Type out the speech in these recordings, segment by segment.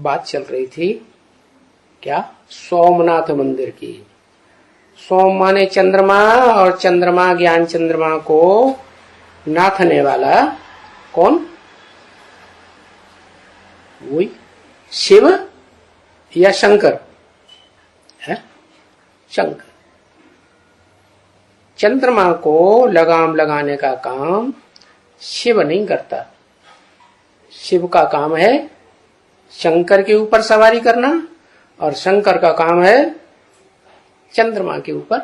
बात चल रही थी क्या, सोमनाथ मंदिर की। सोम माने चंद्रमा, और चंद्रमा, ज्ञान चंद्रमा को नाथने वाला कौन? वही शिव या शंकर है? शंकर। चंद्रमा को लगाम लगाने का काम शिव नहीं करता। शिव का काम है शंकर के ऊपर सवारी करना, और शंकर का काम है चंद्रमा के ऊपर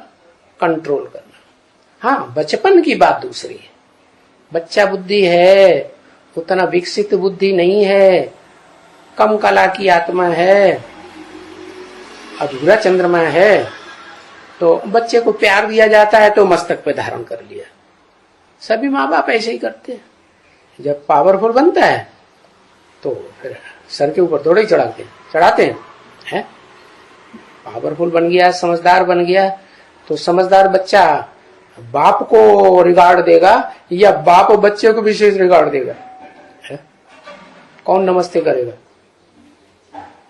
कंट्रोल करना। हाँ, बचपन की बात दूसरी है। बच्चा बुद्धि है, उतना विकसित बुद्धि नहीं है, कम कला की आत्मा है, अधूरा चंद्रमा है, तो बच्चे को प्यार दिया जाता है तो मस्तक पे धारण कर लिया। सभी माँ बाप ऐसे ही करते हैं। जब पावरफुल बनता है तो फिर सर के ऊपर थोड़े ही चढ़ाते हैं। पावरफुल बन गया, समझदार बन गया, तो समझदार बच्चा बाप को रिगार्ड देगा या बाप बच्चे को विशेष रिगार्ड देगा? कौन नमस्ते करेगा?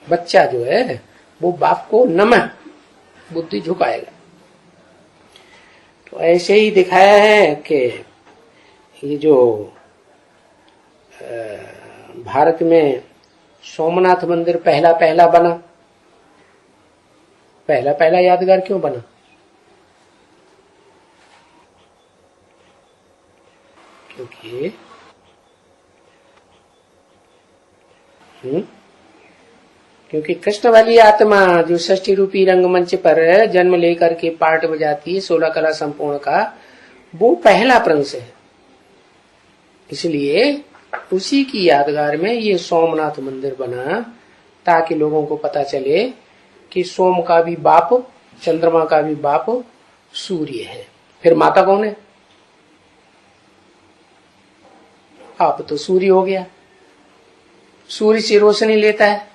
बच्चा जो है वो बाप को नमः बुद्धि झुकाएगा। तो ऐसे ही दिखाया है कि ये जो भारत में सोमनाथ मंदिर पहला पहला बना, पहला पहला यादगार क्यों बना? क्योंकि कृष्ण वाली आत्मा जो षष्ठी रूपी रंगमंच पर जन्म लेकर के पार्ट बजाती है 16 कला संपूर्ण का, वो पहला प्रंश है। इसलिए उसी की यादगार में ये सोमनाथ मंदिर बना, ताकि लोगों को पता चले कि सोम का भी बाप, चंद्रमा का भी बाप सूर्य है। फिर माता कौन है? आप तो सूर्य हो गया, सूर्य से रोशनी लेता है।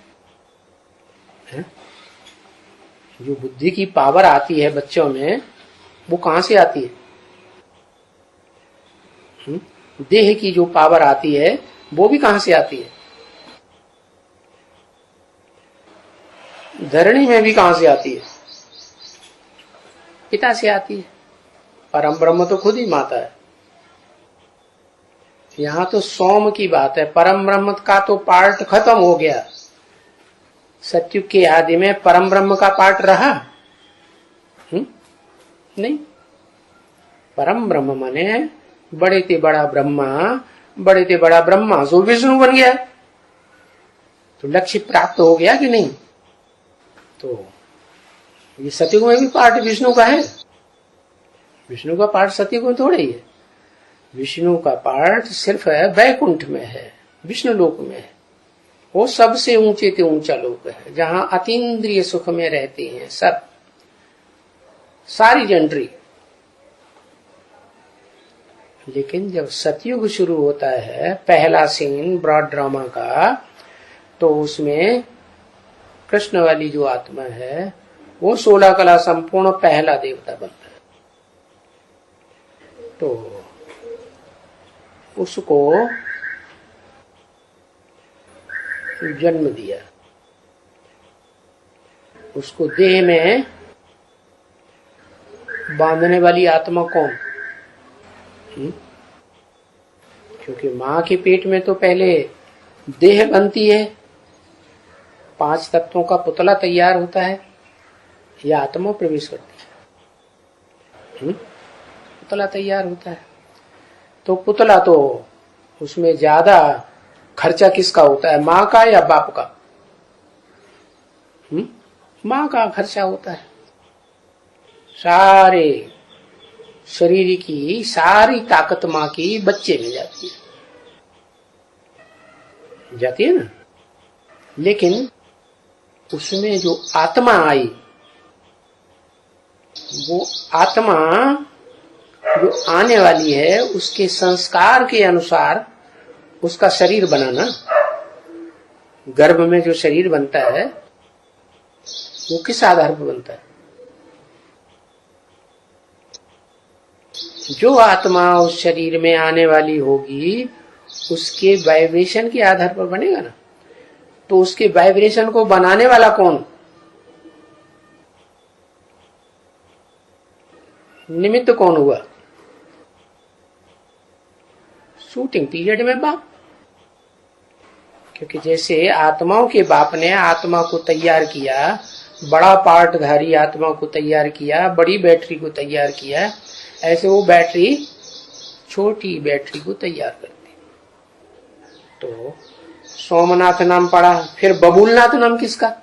जो बुद्धि की पावर आती है बच्चों में, वो कहां से आती है? देह की जो पावर आती है वो भी कहां से आती है? धरणी में भी कहां से आती है? पिता से आती है। परम ब्रह्म तो खुद ही माता है। यहां तो सोम की बात है। परम ब्रह्म का तो पार्ट खत्म हो गया। सत्युग के आदि में परम ब्रह्म का पार्ट रहा नहीं। परम ब्रह्म माने बड़े ते बड़ा ब्रह्मा, बड़े ते बड़ा ब्रह्मा जो विष्णु बन गया, तो लक्ष्य प्राप्त हो गया कि नहीं? तो ये सत्युग में भी पार्ट विष्णु का है। विष्णु का पार्ट सत्युग में थोड़े ही है। विष्णु का पार्ट सिर्फ है वैकुंठ में है, विष्णु लोक में है। वो सबसे ऊंचे से ऊंचा लोक है, जहां अतीन्द्रिय सुख में रहते हैं सब, सारी जंट्री। लेकिन जब सतयुग शुरू होता है, पहला सीन ब्रॉड ड्रामा का, तो उसमें कृष्ण वाली जो आत्मा है वो 16 कला संपूर्ण पहला देवता बनता है। तो उसको जन्म दिया। उसको देह में बांधने वाली आत्मा कौन? क्योंकि मां के पेट में तो पहले देह बनती है, 5 तत्वों का पुतला तैयार होता है, या आत्मा प्रवेश करती है। पुतला तैयार होता है, तो पुतला तो उसमें ज्यादा खर्चा किसका होता है, माँ का या बाप का? माँ का खर्चा होता है। सारे शरीर की सारी ताकत माँ की बच्चे में जाती है ना। लेकिन उसमें जो आत्मा आई, वो आत्मा जो आने वाली है, उसके संस्कार के अनुसार उसका शरीर बनाना। गर्भ में जो शरीर बनता है वो किस आधार पर बनता है? जो आत्मा उस शरीर में आने वाली होगी उसके वाइब्रेशन के आधार पर बनेगा ना। तो उसके वाइब्रेशन को बनाने वाला कौन? निमित्त कौन हुआ? शूटिंग पीरियड में बाप। क्योंकि जैसे आत्माओं के बाप ने आत्मा को तैयार किया, बड़ा पार्टधारी आत्मा को तैयार किया, बड़ी बैटरी को तैयार किया, ऐसे वो बैटरी छोटी बैटरी को तैयार करती। तो सोमनाथ नाम पड़ा, फिर बबूलनाथ नाम किसका?